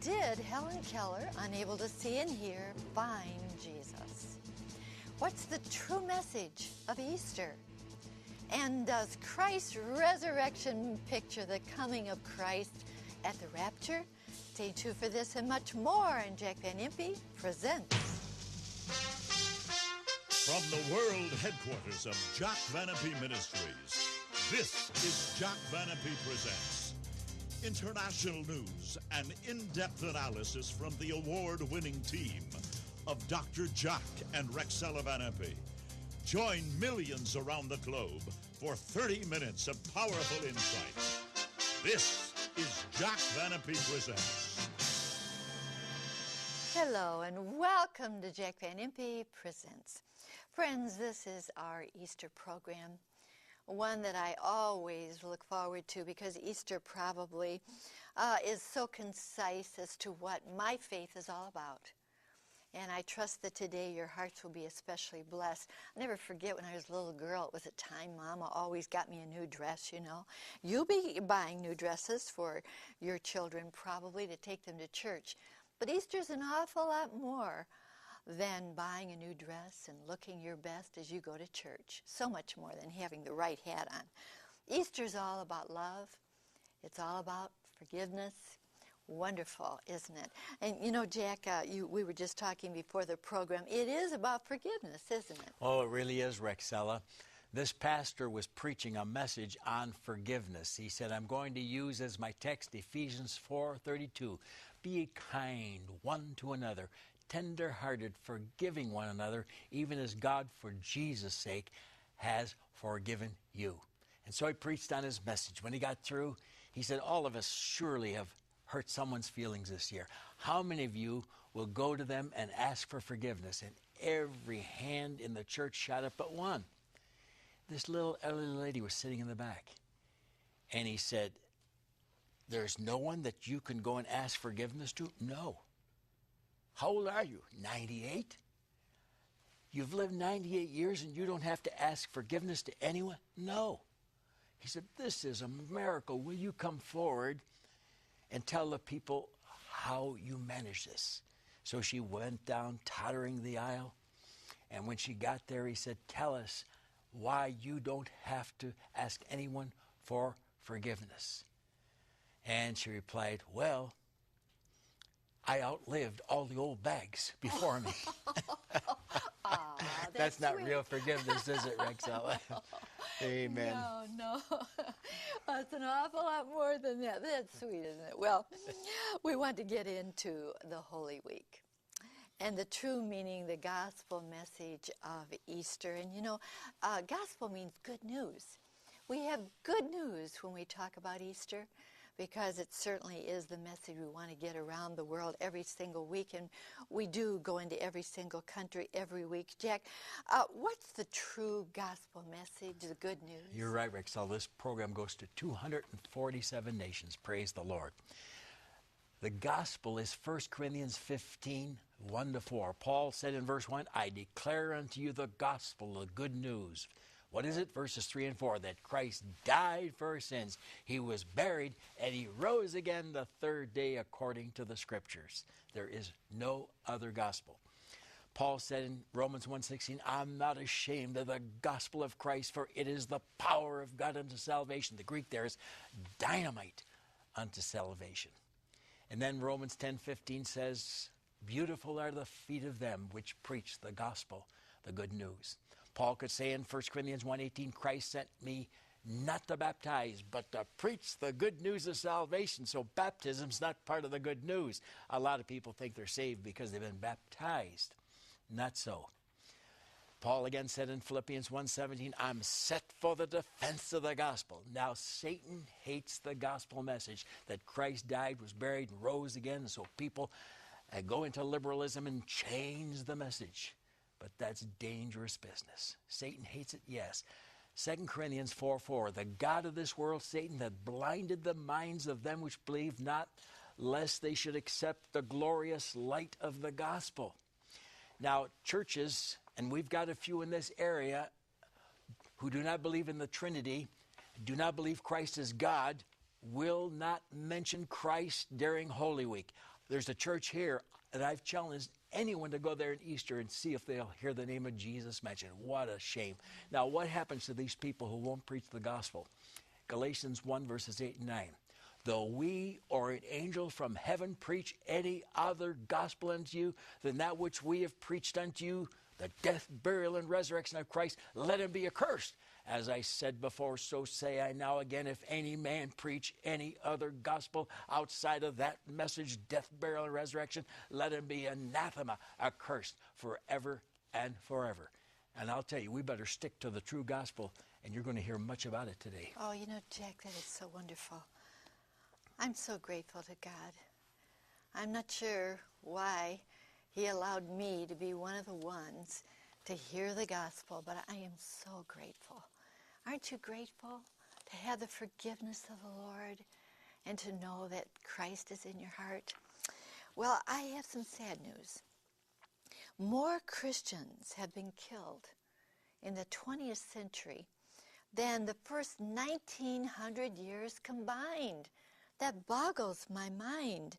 did Helen Keller, unable to see and hear, find Jesus? What's the true message of Easter? And does Christ's resurrection picture the coming of Christ at the rapture? Stay tuned for this and much more, and Jack Van Impe presents. From the world headquarters of Jack Van Impe Ministries, this is Jack Van Impe Presents. International news and in-depth analysis from the award-winning team of Dr. Jack and Rexella Van Impe. Join millions around the globe for 30 minutes of powerful insights. This is Jack Van Impe Presents. Hello and welcome to Jack Van Impe Presents. Friends, this is our Easter program, one that I always look forward to because Easter probably is so concise as to what my faith is all about. And I trust that today your hearts will be especially blessed. I'll never forget when I was a little girl, it was a time Mama always got me a new dress, you know. You'll be buying new dresses for your children probably to take them to church. But Easter's an awful lot more than buying a new dress and looking your best as you go to church. So much more than having the right hat on. Easter's all about love. It's all about forgiveness. Wonderful, isn't it? And you know, Jack, we were just talking before the program. It is about forgiveness, isn't it? Oh, it really is, Rexella. This pastor was preaching a message on forgiveness. He said, I'm going to use as my text Ephesians 4:32. Be kind one to another, tender-hearted, forgiving one another, even as God, for Jesus' sake, has forgiven you. And so he preached on his message. When he got through, he said, all of us surely have hurt someone's feelings this year. How many of you will go to them and ask for forgiveness? And every hand in the church shot up but one. This little elderly lady was sitting in the back. And he said, there's no one that you can go and ask forgiveness to? No. How old are you? 98? You've lived 98 years and you don't have to ask forgiveness to anyone? No. He said, this is a miracle. Will you come forward and tell the people how you manage this? So she went down, tottering the aisle. And when she got there, he said, tell us why you don't have to ask anyone for forgiveness. And she replied, well, I outlived all the old bags before me. Aw, that's not sweet. real forgiveness, is it, Rexella? Amen. No. It's an awful lot more than that. That's sweet, isn't it? Well, we want to get into the Holy Week and the true meaning, the gospel message of Easter. And you know, gospel means good news. We have good news when we talk about Easter, because it certainly is the message we want to get around the world every single week, and we do go into every single country every week. Jack, what's the true gospel message, the good news? You're right, Rexel. This program goes to 247 nations. Praise the Lord. The gospel is 1 Corinthians 15, 1-4. Paul said in verse 1, I declare unto you the gospel, the good news. What is it? Verses 3 and 4, that Christ died for our sins. He was buried, and he rose again the third day according to the Scriptures. There is no other gospel. Paul said in Romans 1:16, I'm not ashamed of the gospel of Christ, for it is the power of God unto salvation. The Greek there is dynamite unto salvation. And then Romans 10:15 says, beautiful are the feet of them which preach the gospel, the good news. Paul could say in 1 Corinthians 1:18, Christ sent me not to baptize, but to preach the good news of salvation. So baptism's not part of the good news. A lot of people think they're saved because they've been baptized. Not so. Paul again said in Philippians 1:17, I'm set for the defense of the gospel. Now Satan hates the gospel message that Christ died, was buried, and rose again. So people go into liberalism and change the message. But that's dangerous business. Satan hates it, yes. 2 Corinthians 4:4, the God of this world, Satan, hath blinded the minds of them which believe not, lest they should accept the glorious light of the gospel. Now, churches, and we've got a few in this area, who do not believe in the Trinity, do not believe Christ is God, will not mention Christ during Holy Week. There's a church here, and I've challenged anyone to go there in Easter and see if they'll hear the name of Jesus mentioned. What a shame. Now, what happens to these people who won't preach the gospel? Galatians 1, verses 8 and 9. Though we or an angel from heaven preach any other gospel unto you than that which we have preached unto you, the death, burial, and resurrection of Christ, let him be accursed. As I said before, so say I now again, if any man preach any other gospel outside of that message, death, burial, and resurrection, let him be anathema, accursed forever and forever. And I'll tell you, we better stick to the true gospel, and you're going to hear much about it today. Oh, you know, Jack, that is so wonderful. I'm so grateful to God. I'm not sure why he allowed me to be one of the ones to hear the gospel, but I am so grateful. Aren't you grateful to have the forgiveness of the Lord and to know that Christ is in your heart? Well, I have some sad news. More Christians have been killed in the 20th century than the first 1900 years combined. That boggles my mind.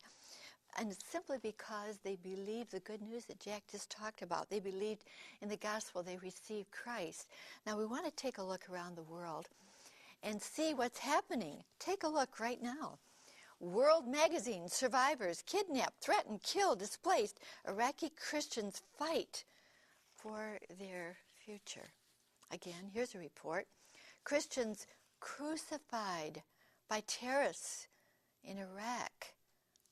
And simply because they believed the good news that Jack just talked about. They believed in the gospel. They received Christ. Now we want to take a look around the world and see what's happening. Take a look right now. World Magazine, survivors, kidnapped, threatened, killed, displaced. Iraqi Christians fight for their future. Again, here's a report. Christians crucified by terrorists in Iraq.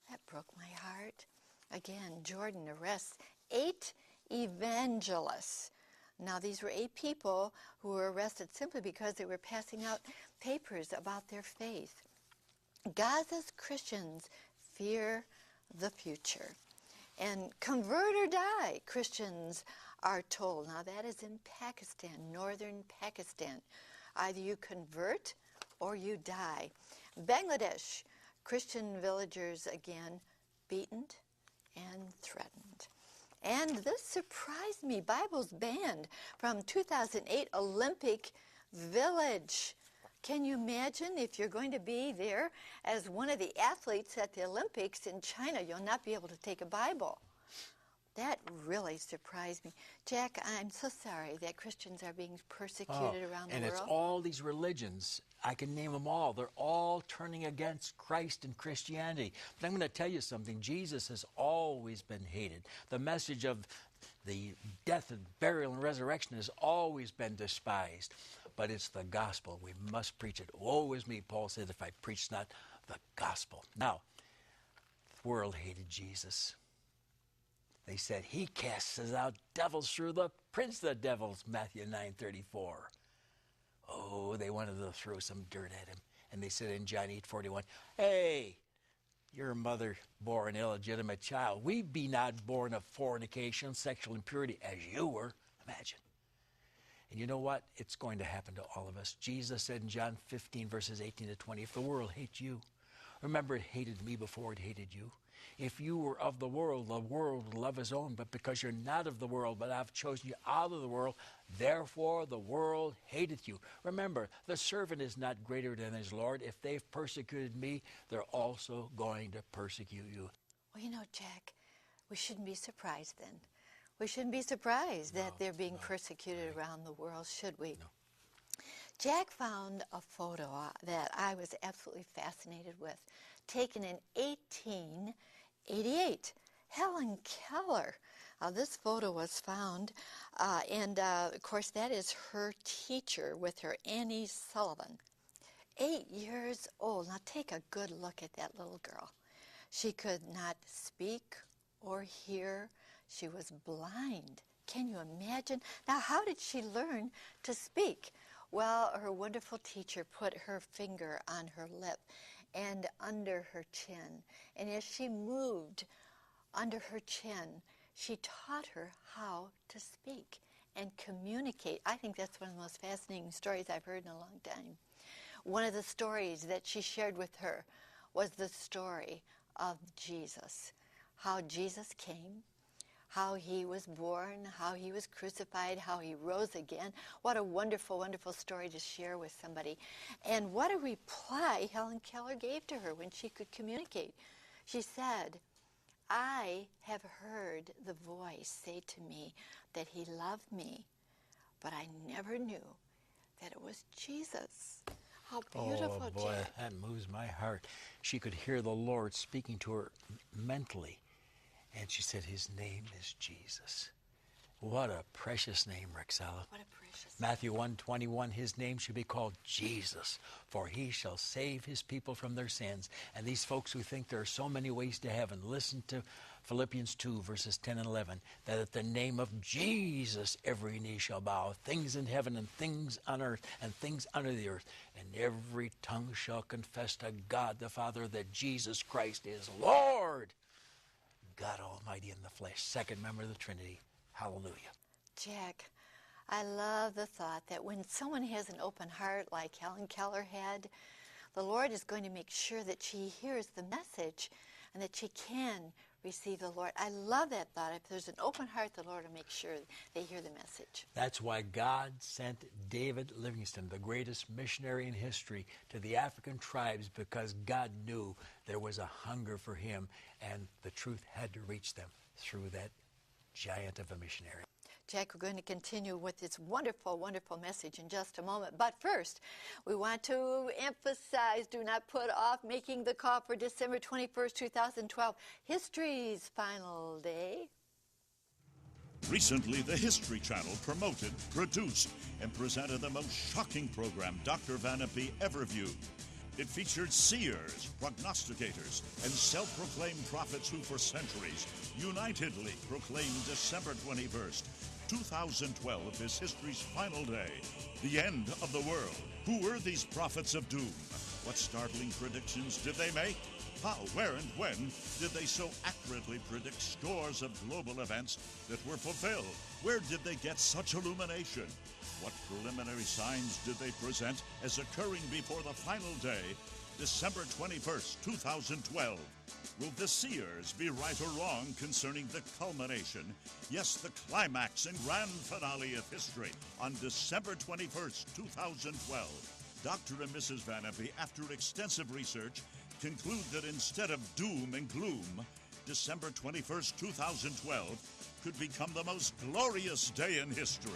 That broke my heart. Again, Jordan arrests 8 evangelists. Now, these were 8 people who were arrested simply because they were passing out papers about their faith. Gaza's Christians fear the future. And convert or die, Christians are told. Now, that is in Pakistan, northern Pakistan. Either you convert or you die. Bangladesh, Christian villagers again beaten and threatened. And this surprised me. Bibles banned from 2008 Olympic Village. Can you imagine if you're going to be there as one of the athletes at the Olympics in China, you'll not be able to take a Bible? That really surprised me. Jack, I'm so sorry that Christians are being persecuted around the world. And it's all these religions. I can name them all. They're all turning against Christ and Christianity. But I'm going to tell you something. Jesus has always been hated. The message of the death and burial and resurrection has always been despised. But it's the gospel. We must preach it. Woe is me, Paul said, if I preach not the gospel. Now, the world hated Jesus. They said, he casts out devils through the prince of the devils, Matthew 9:34. Oh, they wanted to throw some dirt at him. And they said in John 8:41, hey, your mother bore an illegitimate child. We be not born of fornication, sexual impurity, as you were. Imagine. And you know what? It's going to happen to all of us. Jesus said in John 15, verses 18 to 20, if the world hates you, remember it hated me before it hated you. If you were of the world would love his own. But because you're not of the world, but I've chosen you out of the world, therefore the world hateth you. Remember, the servant is not greater than his Lord. If they've persecuted me, they're also going to persecute you. Well, you know, Jack, we shouldn't be surprised then. We shouldn't be surprised that they're being persecuted around the world, should we? No. Jack found a photo that I was absolutely fascinated with, taken in 1888. Helen Keller. This photo was found, and of course that is her teacher with her, Annie Sullivan. 8 years old. Now take a good look at that little girl. She could not speak or hear. She was blind. Can you imagine? Now how did she learn to speak? Well, her wonderful teacher put her finger on her lip and under her chin. And as she moved under her chin, she taught her how to speak and communicate. I think that's one of the most fascinating stories I've heard in a long time. One of the stories that she shared with her was the story of Jesus, how Jesus came, how he was born, how he was crucified, how he rose again. What a wonderful, wonderful story to share with somebody. And what a reply Helen Keller gave to her when she could communicate. She said, I have heard the voice say to me that he loved me, but I never knew that it was Jesus. How beautiful, Oh, boy, Jack. that moves my heart. She could hear the Lord speaking to her mentally, and she said, his name is Jesus. What a precious name, Rexella. What a precious Matthew 1:21, his name should be called Jesus, for he shall save his people from their sins. And these folks who think there are so many ways to heaven, listen to Philippians 2, verses 10 and 11, that at the name of Jesus every knee shall bow, things in heaven and things on earth and things under the earth, and every tongue shall confess to God the Father that Jesus Christ is Lord, God Almighty in the flesh, second member of the Trinity. Hallelujah. Jack, I love the thought that when someone has an open heart like Helen Keller had, the Lord is going to make sure that she hears the message and that she can receive the Lord. I love that thought. If there's an open heart, the Lord will make sure they hear the message. That's why God sent David Livingstone, the greatest missionary in history, to the African tribes, because God knew there was a hunger for him and the truth had to reach them through that giant of a missionary. Jack, we're going to continue with this wonderful, wonderful message in just a moment. But first, we want to emphasize, do not put off making the call for December 21st, 2012, History's final day. Recently, the History Channel promoted, produced, and presented the most shocking program Dr. Van Impe ever viewed. It featured seers, prognosticators, and self-proclaimed prophets who for centuries unitedly proclaimed December 21st, 2012 as history's final day, the end of the world. Who were these prophets of doom? What startling predictions did they make? How, where, and when did they so accurately predict scores of global events that were fulfilled? Where did they get such illumination? What preliminary signs did they present as occurring before the final day, December 21st, 2012? Will the seers be right or wrong concerning the culmination, yes, the climax and grand finale of history on December 21st, 2012? Dr. and Mrs. Van Impe, after extensive research, conclude that instead of doom and gloom, December 21st, 2012 could become the most glorious day in history.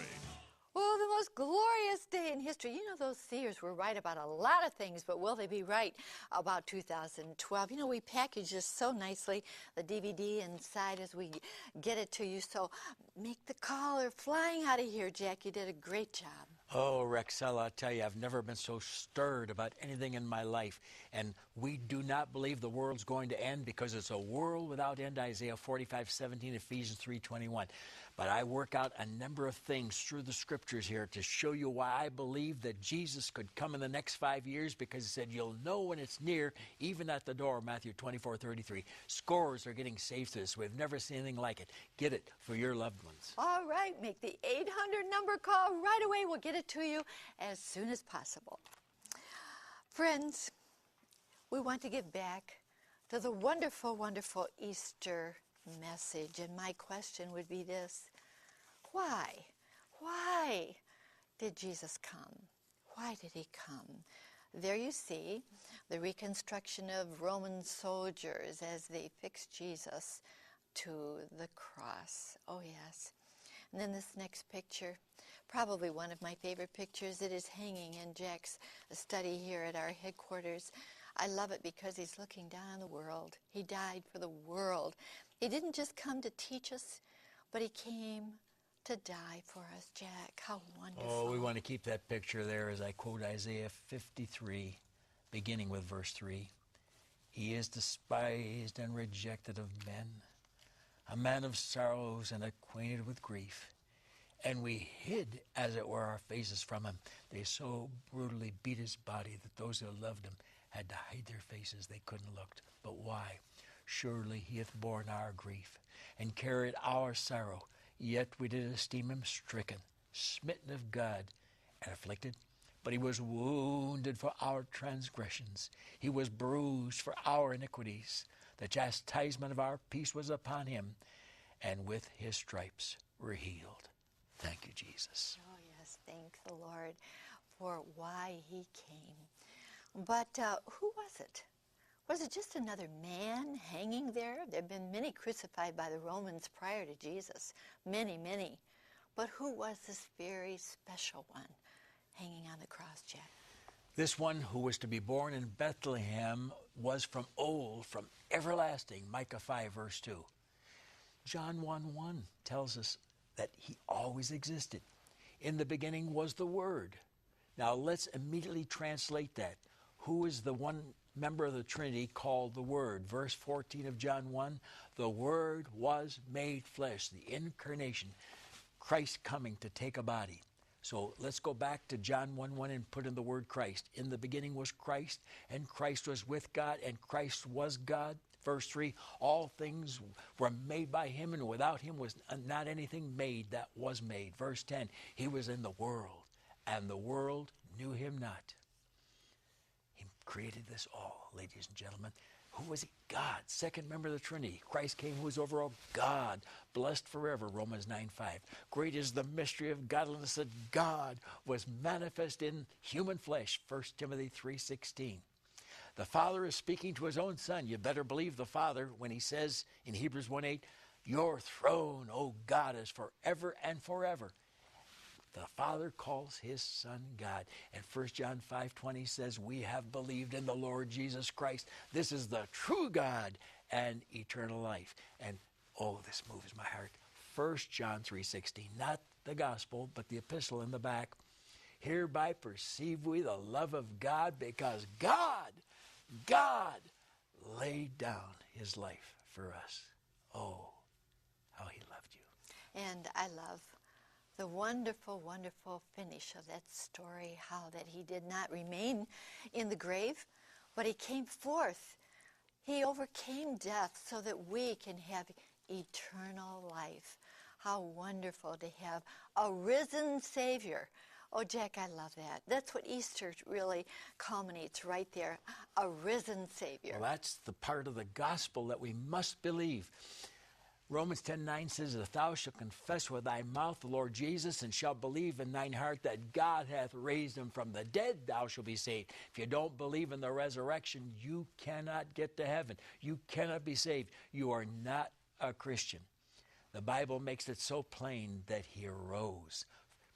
Oh, the most glorious day in history. You know, those seers were right about a lot of things, but will they be right about 2012? You know, we package this so nicely, the DVD inside as we get it to you. So make the call or flying out of here, Jack. You did a great job. Oh, Rexella, I tell you, I've never been so stirred about anything in my life. And we do not believe the world's going to end because it's a world without end, Isaiah 45:17, Ephesians 3:21. But I work out a number of things through the scriptures here to show you why I believe that Jesus could come in the next 5 years, because he said, you'll know when it's near, even at the door, Matthew 24:33. Scores are getting saved through this. We've never seen anything like it. Get it for your loved ones. All right, make the 800 number call right away. We'll get it to you as soon as possible. Friends, we want to give back to the wonderful, wonderful Easter message. And my question would be this: why? Why did Jesus come? Why did he come? There you see the reconstruction of Roman soldiers as they fixed Jesus to the cross. Oh, yes. And then this next picture, probably one of my favorite pictures. It is hanging in Jack's study here at our headquarters. I love it because he's looking down on the world. He died for the world. He didn't just come to teach us, but he came to die for us, Jack. How wonderful. Oh, we want to keep that picture there as I quote Isaiah 53, beginning with verse 3. He is despised and rejected of men, a man of sorrows and acquainted with grief. And we hid, as it were, our faces from him. They so brutally beat his body that those who loved him had to hide their faces. They couldn't look. But why? Surely he hath borne our grief and carried our sorrow. Yet we did esteem him stricken, smitten of God, and afflicted. But he was wounded for our transgressions. He was bruised for our iniquities. The chastisement of our peace was upon him, and with his stripes we're healed. Thank you, Jesus. Oh, yes, thank the Lord for why he came. But who was it? Was it just another man hanging there? There have been many crucified by the Romans prior to Jesus. Many, many. But who was this very special one hanging on the cross, Jack? This one who was to be born in Bethlehem was from old, from everlasting. Micah 5, verse 2. John 1:1 tells us that he always existed. In the beginning was the Word. Now let's immediately translate that. Who is the one member of the Trinity called the Word? Verse 14 of John 1, the Word was made flesh, the incarnation, Christ coming to take a body. So let's go back to John 1:1 and put in the word Christ. In the beginning was Christ, and Christ was with God, and Christ was God. Verse 3, all things were made by him, and without him was not anything made that was made. Verse 10, he was in the world, and the world knew him not. He created this all, ladies and gentlemen. Who was he? God, second member of the Trinity. Christ came who is over all, God, blessed forever, Romans 9:5. Great is the mystery of godliness, that God was manifest in human flesh, 1 Timothy 3:16. The Father is speaking to his own Son. You better believe the Father when he says in Hebrews 1:8, your throne, O God, is forever and forever. The Father calls his Son God. And 1 John 5:20 says, we have believed in the Lord Jesus Christ. This is the true God and eternal life. And, oh, this moves my heart. 1 John 3:16, not the gospel, but the epistle in the back. Hereby perceive we the love of God, because God laid down his life for us. Oh, how he loved you. And I love the wonderful, wonderful finish of that story, how that he did not remain in the grave, but he came forth. He overcame death so that we can have eternal life. How wonderful to have a risen Savior. Oh, Jack, I love that. That's what Easter really culminates right there, a risen Savior. Well, that's the part of the gospel that we must believe. Romans 10:9 says, if thou shalt confess with thy mouth the Lord Jesus, and shalt believe in thine heart that God hath raised him from the dead, thou shalt be saved. If you don't believe in the resurrection, you cannot get to heaven. You cannot be saved. You are not a Christian. The Bible makes it so plain that he arose.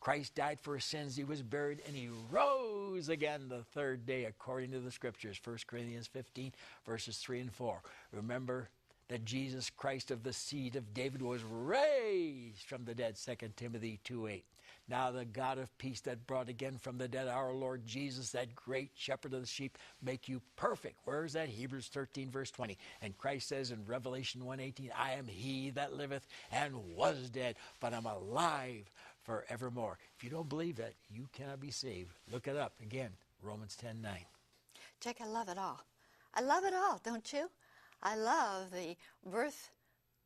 Christ died for his sins, he was buried, and he rose again the third day according to the Scriptures, 1 Corinthians 15, verses 3 and 4. Remember that Jesus Christ of the seed of David was raised from the dead, 2 Timothy 2:8. Now the God of peace that brought again from the dead our Lord Jesus, that great shepherd of the sheep, make you perfect. Where is that? Hebrews 13, verse 20. And Christ says in Revelation 1:18, I am he that liveth and was dead, but I'm alive forevermore. If you don't believe that, you cannot be saved. Look it up again, Romans 10:9. Jack, I love it all. I love it all, don't you? I love the birth,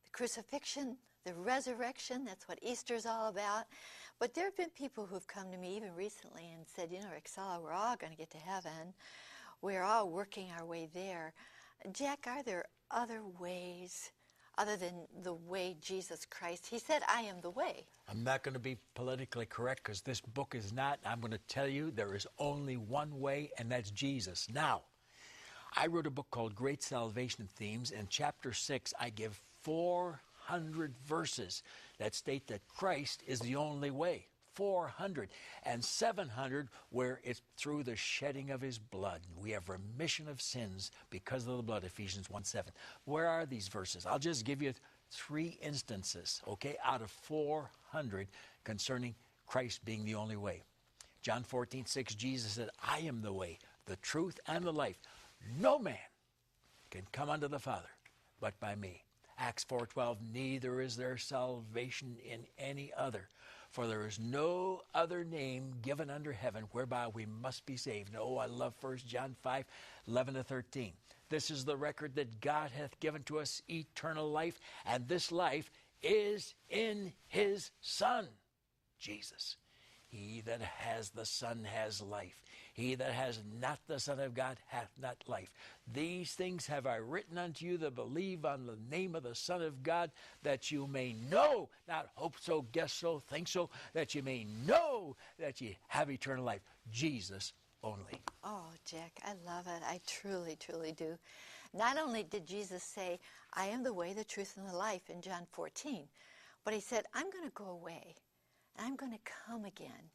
the crucifixion, the resurrection. That's what Easter's all about. But there have been people who've come to me even recently and said, you know, Roxella, we're all going to get to heaven. We're all working our way there. Jack, are there other ways other than the way Jesus Christ? He said, I am the way. I'm not going to be politically correct because this book is not. I'm going to tell you there is only one way, and that's Jesus. Now, I wrote a book called Great Salvation Themes. In chapter 6, I give 400 verses that state that Christ is the only way. 400. And 700 where it's through the shedding of his blood. We have remission of sins because of the blood, Ephesians 1:7. Where are these verses? I'll just give you 3 instances, okay, out of 400 concerning Christ being the only way. John 14:6, Jesus said, I am the way, the truth, and the life. No man can come unto the Father but by me. Acts 4:12, neither is there salvation in any other, for there is no other name given under heaven whereby we must be saved. Oh, I love 1 John 5:11-13. This is the record that God hath given to us eternal life, and this life is in his Son, Jesus. He that has the Son has life. He that has not the Son of God hath not life. These things have I written unto you that believe on the name of the Son of God, that you may know, not hope so, guess so, think so, that you may know that you have eternal life. Jesus only. Oh, Jack, I love it. I truly, truly do. Not only did Jesus say, I am the way, the truth, and the life in John 14, but he said, I'm going to go away, and I'm going to come again.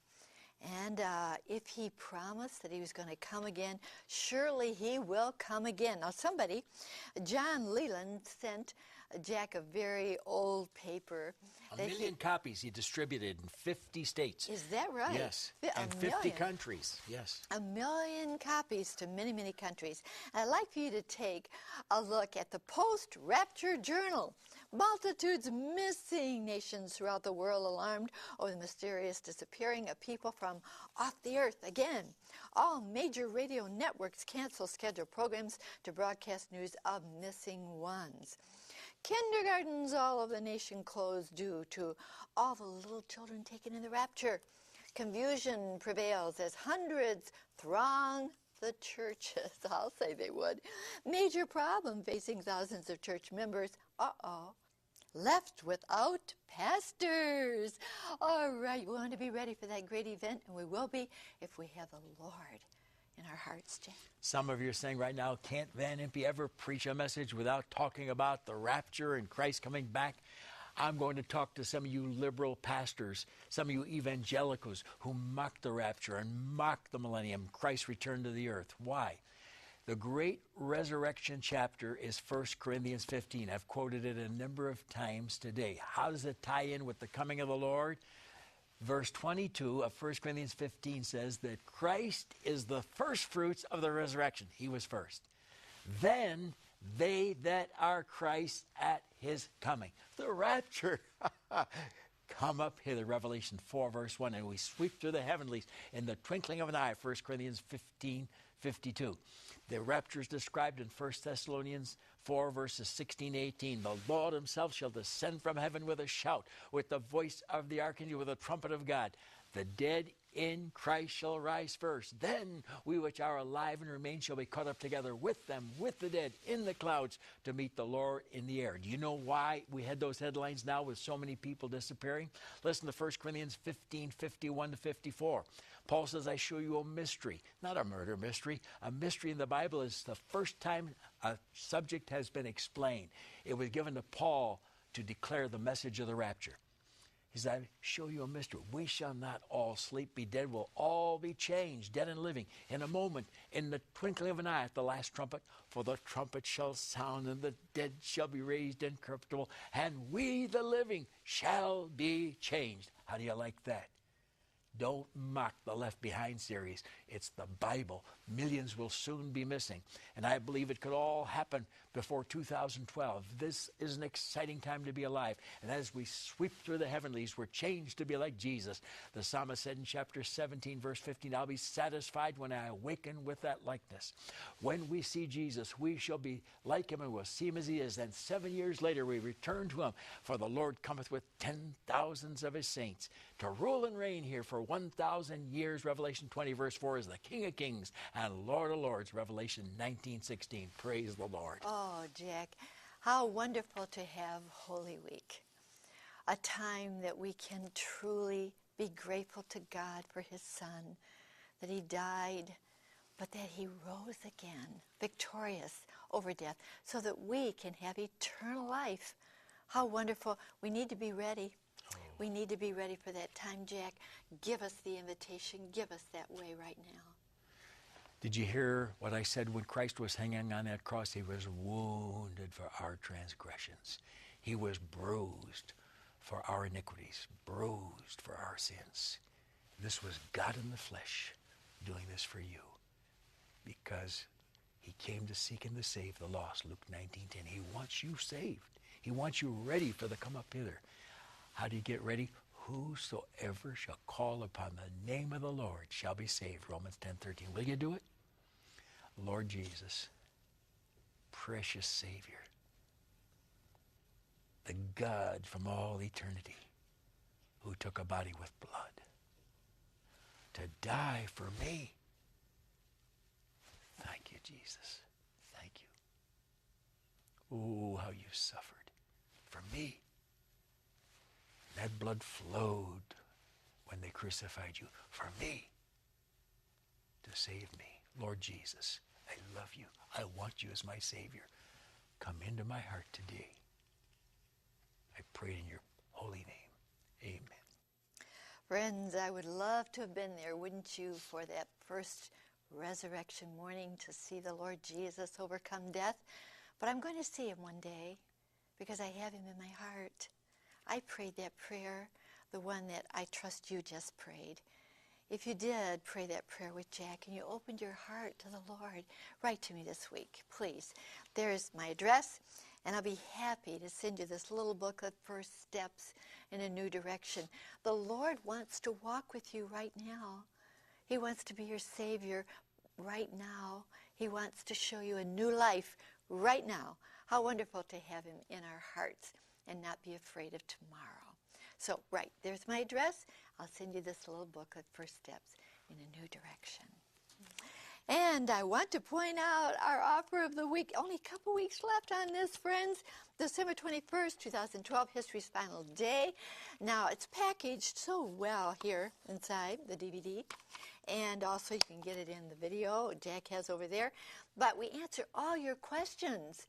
And if he promised that he was going to come again, surely he will come again. Now somebody, John Leland, sent Jack a very old paper. A million copies he distributed in 50 states. Is that right? Yes, and 50 countries, yes. 1 million copies to many, many countries. And I'd like for you to take a look at the Post-Rapture Journal. Multitudes missing, nations throughout the world alarmed over the mysterious disappearing of people from off the earth again. All major radio networks cancel scheduled programs to broadcast news of missing ones. Kindergartens all over the nation closed due to all the little children taken in the rapture. Confusion prevails as hundreds throng the churches. I'll say they would. Major problem facing thousands of church members. Left without pastors. All right, we want to be ready for that great event, and we will be if we have the Lord in our hearts, Jack. Some of you are saying right now, can't Van Impe ever preach a message without talking about the rapture and Christ coming back? I'm going to talk to some of you liberal pastors, some of you evangelicals who mock the rapture and mock the millennium, Christ's return to the earth. Why? The great resurrection chapter is 1 Corinthians 15. I've quoted it a number of times today. How does it tie in with the coming of the Lord? Verse 22 of 1 Corinthians 15 says that Christ is the first fruits of the resurrection. He was first. Then they that are Christ at his coming. The rapture. Come up hither, Revelation 4, verse 1, and we sweep through the heavenlies in the twinkling of an eye, 1 Corinthians 15:52. The rapture is described in 1 Thessalonians 4, verses 16, 18. The Lord himself shall descend from heaven with a shout, with the voice of the archangel, with the trumpet of God. The dead in Christ shall rise first. Then we which are alive and remain shall be caught up together with them, with the dead, in the clouds, to meet the Lord in the air. Do you know why we had those headlines now with so many people disappearing? Listen to 1 Corinthians 15, 51 to 54. Paul says, I show you a mystery, not a murder mystery. A mystery in the Bible is the first time a subject has been explained. It was given to Paul to declare the message of the rapture. He said, I show you a mystery. We shall not all sleep, be dead. We'll all be changed, dead and living, in a moment, in the twinkling of an eye at the last trumpet. For the trumpet shall sound, and the dead shall be raised incorruptible, and we, the living, shall be changed. How do you like that? Don't mock the Left Behind series. It's the Bible. Millions will soon be missing. And I believe it could all happen before 2012. This is an exciting time to be alive. And as we sweep through the heavenlies, we're changed to be like Jesus. The psalmist said in chapter 17, verse 15, I'll be satisfied when I awaken with that likeness. When we see Jesus, we shall be like him and we'll see him as he is. And 7 years later, we return to him. For the Lord cometh with 10,000s of his saints to rule and reign here for 1,000 years. Revelation 20, verse 4 is the King of Kings and Lord of Lords. Revelation 19:16. Praise the Lord. Oh, Jack, how wonderful to have Holy Week, a time that we can truly be grateful to God for his Son, that he died, but that he rose again, victorious over death, so that we can have eternal life. How wonderful. We need to be ready. We need to be ready for that time, Jack. Give us the invitation. Give us that way right now. Did you hear what I said when Christ was hanging on that cross? He was wounded for our transgressions. He was bruised for our iniquities, bruised for our sins. This was God in the flesh doing this for you because he came to seek and to save the lost, Luke 19:10. He wants you saved. He wants you ready for the come up hither. How do you get ready? Whosoever shall call upon the name of the Lord shall be saved, Romans 10:13. Will you do it? Lord Jesus, precious Savior, the God from all eternity who took a body with blood to die for me. Thank you, Jesus. Thank you. Oh, how you suffered for me. That blood flowed when they crucified you for me to save me. Lord Jesus, I love you. I want you as my Savior. Come into my heart today. I pray in your holy name. Amen. Friends, I would love to have been there, wouldn't you, for that first resurrection morning to see the Lord Jesus overcome death. But I'm going to see him one day because I have him in my heart. I prayed that prayer, the one that I trust you just prayed. If you did pray that prayer with Jack and you opened your heart to the Lord, write to me this week, please. There's my address, and I'll be happy to send you this little booklet, First Steps in a New Direction. The Lord wants to walk with you right now. He wants to be your Savior right now. He wants to show you a new life right now. How wonderful to have him in our hearts and not be afraid of tomorrow. So, right, there's my address. I'll send you this little booklet, First Steps in a New Direction. And I want to point out our offer of the week. Only a couple weeks left on this, friends. December 21st, 2012, History's Final Day. Now, it's packaged so well here inside the DVD. And also, you can get it in the video Jack has over there. But we answer all your questions.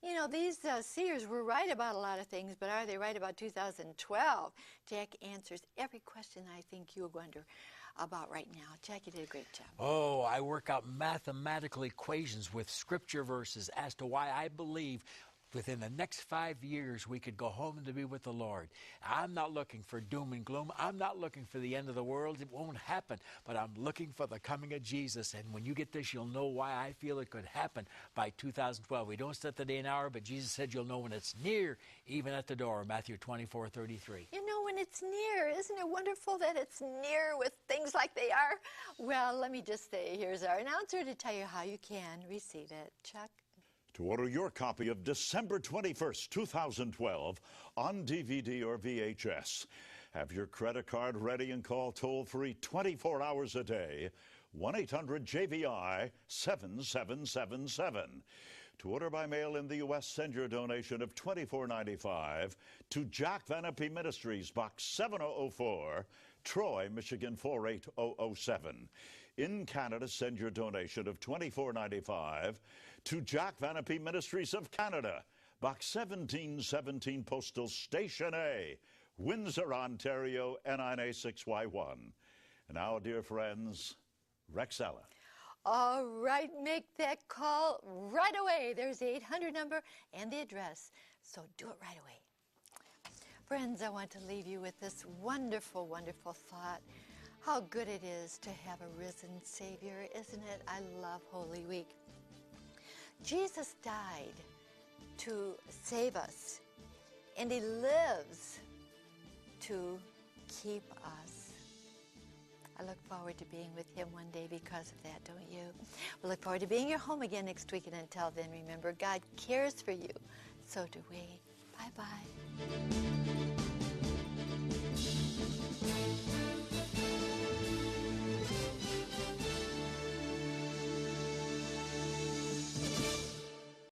You know, these seers were right about a lot of things, but are they right about 2012? Jack answers every question I think you'll wonder about right now. Jack, you did a great job. Oh, I work out mathematical equations with scripture verses as to why I believe within the next 5 years we could go home to be with the Lord. I'm not looking for doom and gloom. I'm not looking for the end of the world. It won't happen. But I'm looking for the coming of Jesus. And when you get this, you'll know why I feel it could happen by 2012. We don't set the day and hour, but Jesus said you'll know when it's near, even at the door, Matthew 24:33. You know when it's near. Isn't it wonderful that it's near with things like they are? Well, let me just say, here's our announcer to tell you how you can receive it. Chuck? To order your copy of December 21st, 2012 on DVD or VHS, have your credit card ready and call toll-free 24 hours a day, 1-800-JVI-7777. To order by mail in the U.S., send your donation of $24.95 to Jack Van Impe Ministries, Box 7004, Troy, Michigan 48007. In Canada, send your donation of $24.95 to Jack Van Impe Ministries of Canada, Box 1717, Postal Station A, Windsor, Ontario, N9A6Y1. And now, dear friends, Rexella. All right, make that call right away. There's the 800 number and the address, so do it right away. Friends, I want to leave you with this wonderful, wonderful thought. How good it is to have a risen Savior, isn't it? I love Holy Week. Jesus died to save us, and he lives to keep us. I look forward to being with him one day because of that, don't you? We look forward to being your home again next week, and until then, remember, God cares for you. So do we. Bye-bye.